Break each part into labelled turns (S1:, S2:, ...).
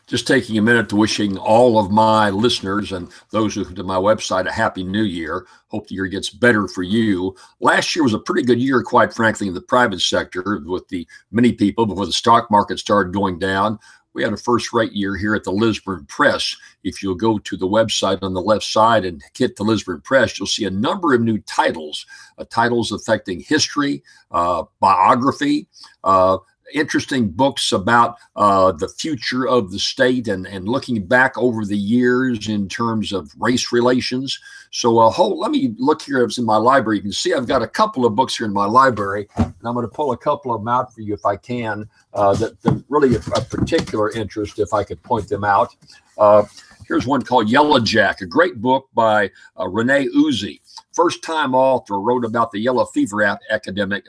S1: Just taking a minute to wishing all of my listeners and those who come to my website a happy new year. Hope the year gets better for you. Last year was a pretty good year, quite frankly, in the private sector with the many people before the stock market started going down. We had a first-rate year here at the Lisburn Press. If you'll go to the website on the left side and hit the Lisburn Press, you'll see a number of new titles, titles affecting history, biography, interesting books about the future of the state and looking back over the years in terms of race relations. So let me look here. It's in my library. You can see I've got a couple of books here in my library, and I'm going to pull a couple of them out for you if I can, that really of particular interest, if I could point them out. Here's one called Yellow Jack, a great book by Rene Uzi. First-time author, wrote about the yellow fever epidemic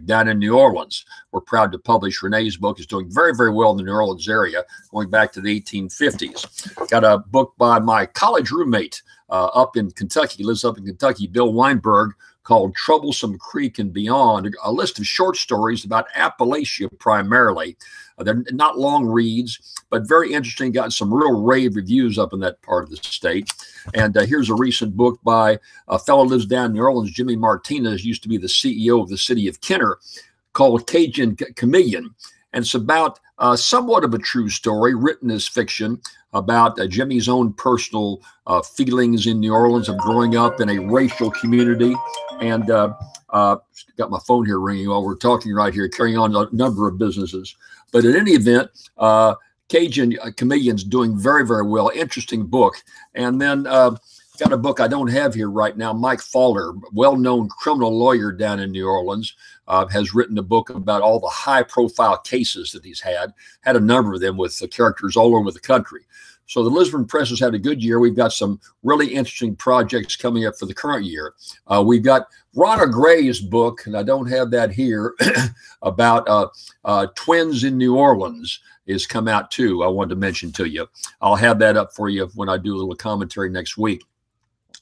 S1: down in New Orleans. We're proud to publish Rene's book. Is doing very, very well in the New Orleans area, going back to the 1850s. Got a book by my college roommate up in Kentucky, lives up in Kentucky, Bill Weinberg, called Troublesome Creek and Beyond, a list of short stories about Appalachia primarily. They're not long reads, but very interesting. Got some real rave reviews up in that part of the state. And here's a recent book by a fellow who lives down in New Orleans, Jimmy Martinez, used to be the CEO of the city of Kenner, called Cajun Chameleon. And it's about somewhat of a true story, written as fiction, about Jimmy's own personal feelings in New Orleans of growing up in a racial community. And got my phone here ringing while we're talking right here, carrying on a number of businesses. But in any event, Cajun Chameleon's doing very, very well. Interesting book. And then got a book I don't have here right now. Mike Falter, well-known criminal lawyer down in New Orleans, has written a book about all the high-profile cases that he's had a number of them with characters all over the country. So the Lisburn Press has had a good year. We've got some really interesting projects coming up for the current year. We've got Ronna Gray's book, and I don't have that here, about twins in New Orleans is come out too. I wanted to mention to you. I'll have that up for you when I do a little commentary next week.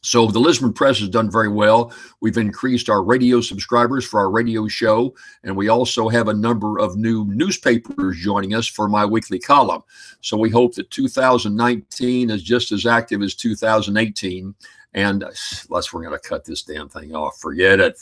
S1: So the Lisburn Press has done very well. We've increased our radio subscribers for our radio show, and we also have a number of new newspapers joining us for my weekly column. So we hope that 2019 is just as active as 2018. And unless we're going to cut this damn thing off, forget it.